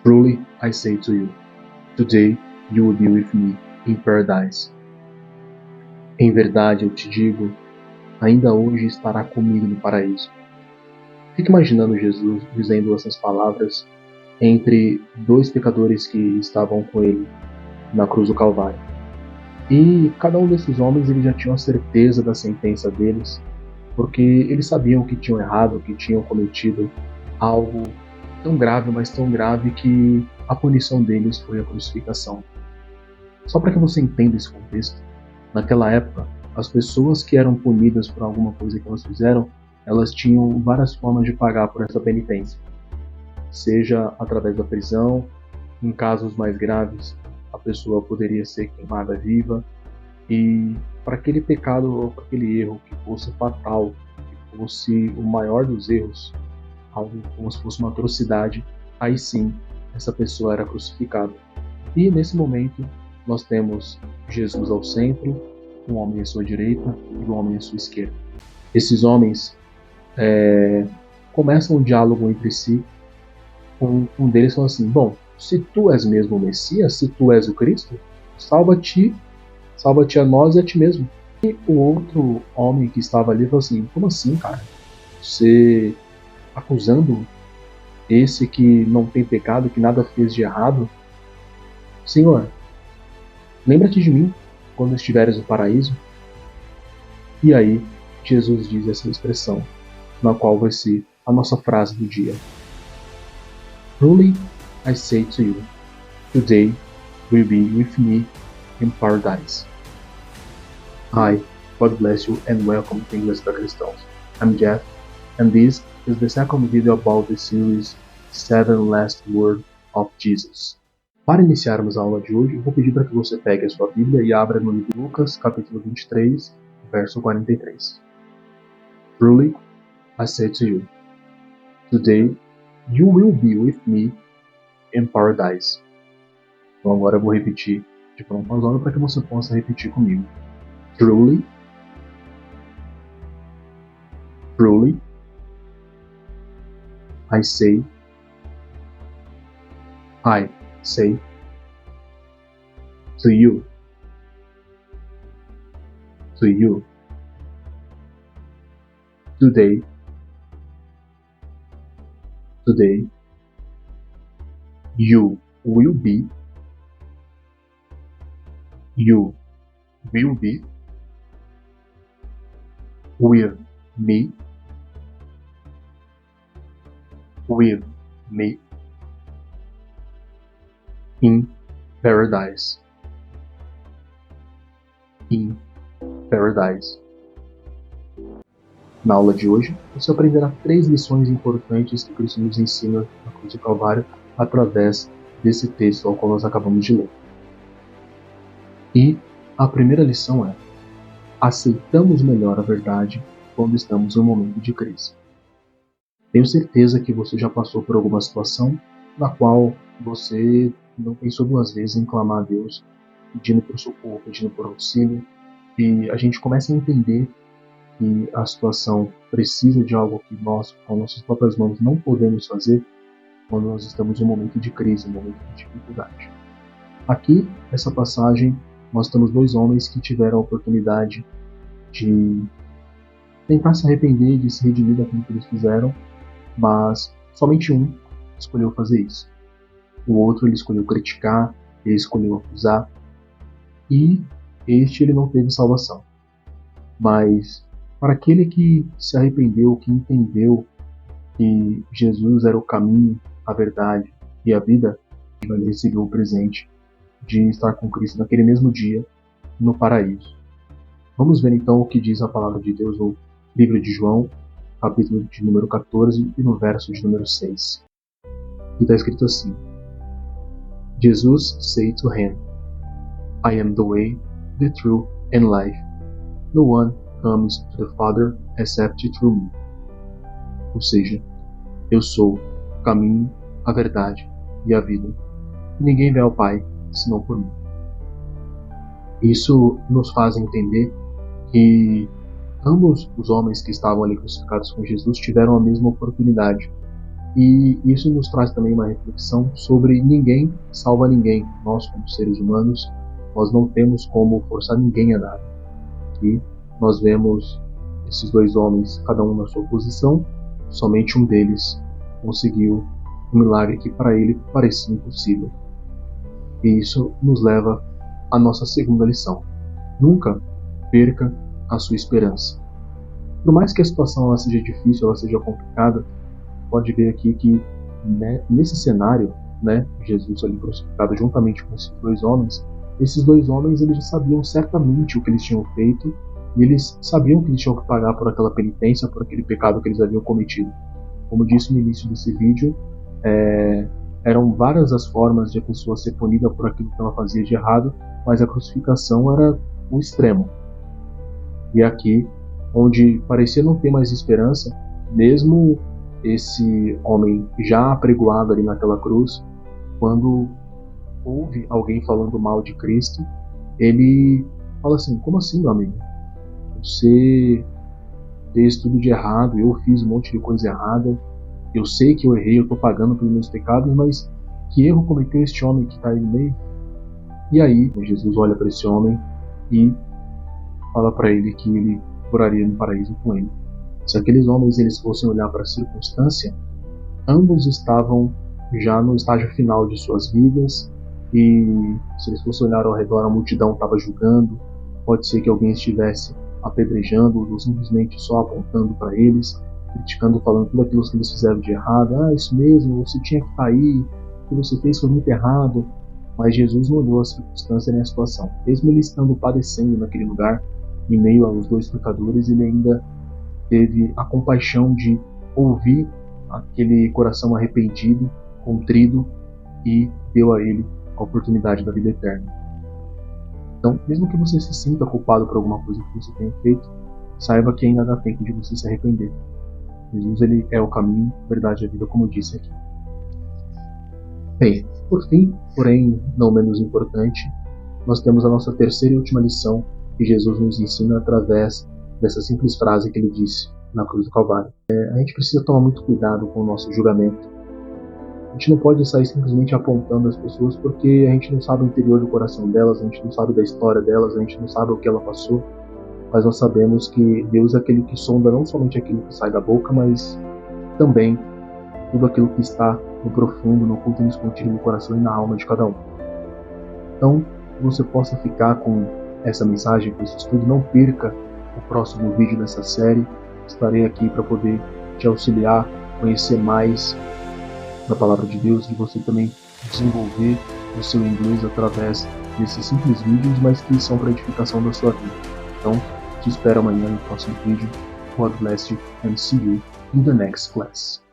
Truly I say to you, today you will be with me in paradise. Em verdade eu te digo, ainda hoje estará comigo no paraíso. Fique imaginando Jesus dizendo essas palavras entre dois pecadores que estavam com ele na cruz do Calvário. E cada um desses homens ele já tinha a certeza da sentença deles, porque eles sabiam que tinham errado, que tinham cometido algo tão grave, mas tão grave que a punição deles foi a crucificação. Só para que você entenda esse contexto, naquela época, as pessoas que eram punidas por alguma coisa que elas fizeram, elas tinham várias formas de pagar por essa penitência. Seja através da prisão, em casos mais graves, a pessoa poderia ser queimada viva, e para aquele pecado ou para aquele erro que fosse fatal, que fosse o maior dos erros, algo como se fosse uma atrocidade, aí sim, essa pessoa era crucificada. E nesse momento, nós temos Jesus ao centro, um homem à sua direita e um homem à sua esquerda. Esses homens começam um diálogo entre si. Um deles fala assim: bom, se tu és mesmo o Messias, se tu és o Cristo, salva-te a nós e a ti mesmo. E o outro homem que estava ali falou assim: como assim, cara? Você acusando esse que não tem pecado, que nada fez de errado? Senhor, lembra-te de mim quando estiveres no paraíso. E aí, Jesus diz essa expressão, na qual vai ser a nossa frase do dia. Truly I say to you, today will be with me in paradise. Hi, God bless you and welcome to Inglês para Cristãos. I'm Jeff, and this is the second video about the series 7 Last Words of Jesus. Para iniciarmos a aula de hoje, eu vou pedir para que você pegue a sua Bíblia e abra no livro de Lucas, capítulo 23, verso 43. Truly, I say to you, today you will be with me in paradise. Então agora eu vou repetir de forma pausada para que você possa repetir comigo. Truly, I say to you, today you will be with me in paradise. Na aula de hoje, você aprenderá 3 lições importantes que Cristo nos ensina na cruz do Calvário através desse texto ao qual nós acabamos de ler. E a primeira lição é: aceitamos melhor a verdade quando estamos em um momento de crise. Tenho certeza que você já passou por alguma situação na qual você não pensou 2 vezes em clamar a Deus, pedindo por socorro, pedindo por auxílio, e a gente começa a entender que a situação precisa de algo que nós, com nossas próprias mãos, não podemos fazer quando nós estamos em um momento de crise, em um momento de dificuldade. Aqui, nessa passagem, nós temos 2 homens que tiveram a oportunidade de tentar se arrepender, de se redimir daquilo que eles fizeram, mas somente um escolheu fazer isso. O outro ele escolheu criticar, ele escolheu acusar, e ele não teve salvação. Mas para aquele que se arrependeu, que entendeu que Jesus era o caminho, a verdade e a vida, ele recebeu o presente de estar com Cristo naquele mesmo dia no paraíso. Vamos ver então o que diz a palavra de Deus no livro de João, capítulo de número 14 e no verso de número 6. E está escrito assim: Jesus said to him, I am the way, the truth and life. No one comes to the Father except through me. Ou seja, eu sou o caminho, a verdade e a vida. Ninguém vê ao Pai senão por mim. Isso nos faz entender que ambos os homens que estavam ali crucificados com Jesus tiveram a mesma oportunidade E isso nos traz também uma reflexão sobre ninguém salva ninguém. Nós, como seres humanos, nós não temos como forçar ninguém a nada. E nós vemos esses dois homens, cada um na sua posição, somente um deles conseguiu um milagre que para ele parecia impossível. E isso nos leva à nossa segunda lição. Nunca perca a sua esperança. Por mais que a situação ela seja difícil, ela seja complicada, pode ver aqui que nesse cenário, Jesus ali crucificado juntamente com esses dois homens eles já sabiam certamente o que eles tinham feito e eles sabiam que eles tinham que pagar por aquela penitência, por aquele pecado que eles haviam cometido. Como disse no início desse vídeo, eram várias as formas de a pessoa ser punida por aquilo que ela fazia de errado, mas a crucificação era o extremo. E aqui, onde parecia não ter mais esperança, mesmo esse homem já apregoado ali naquela cruz, quando ouve alguém falando mal de Cristo, ele fala assim: como assim, meu amigo? Você fez tudo de errado, eu fiz um monte de coisa errada, eu sei que eu errei, eu estou pagando pelos meus pecados, mas que erro cometeu este homem que está aí no meio? E aí Jesus olha para esse homem e fala para ele que ele moraria no paraíso com ele. Se aqueles homens eles fossem olhar para a circunstância, ambos estavam já no estágio final de suas vidas, e se eles fossem olhar ao redor, a multidão estava julgando, pode ser que alguém estivesse apedrejando ou simplesmente só apontando para eles, criticando, falando tudo aquilo que eles fizeram de errado. Isso mesmo, você tinha que estar aí, o que você fez foi muito errado. Mas Jesus não olhou a circunstância nem a situação. Mesmo ele estando padecendo naquele lugar, em meio aos dois pecadores, ele ainda teve a compaixão de ouvir aquele coração arrependido, contrido, e deu a ele a oportunidade da vida eterna. Então, mesmo que você se sinta culpado por alguma coisa que você tenha feito, saiba que ainda dá tempo de você se arrepender. Jesus ele é o caminho, a verdade e a vida, como eu disse aqui. Bem, por fim, porém não menos importante, nós temos a nossa terceira e última lição que Jesus nos ensina através dessa simples frase que ele disse na cruz do Calvário. A gente precisa tomar muito cuidado com o nosso julgamento. A gente não pode sair simplesmente apontando as pessoas porque a gente não sabe o interior do coração delas, a gente não sabe da história delas, a gente não sabe o que ela passou, mas nós sabemos que Deus é aquele que sonda não somente aquilo que sai da boca, mas também tudo aquilo que está no profundo, no oculto e no escondido do coração e na alma de cada um. Então, que você possa ficar com essa mensagem, com esse estudo. Não perca o próximo vídeo dessa série. Estarei aqui para poder te auxiliar, conhecer mais da Palavra de Deus, e você também desenvolver o seu inglês através desses simples vídeos, mas que são para edificação da sua vida. Então, te espero amanhã no próximo vídeo. God bless you and see you in the next class.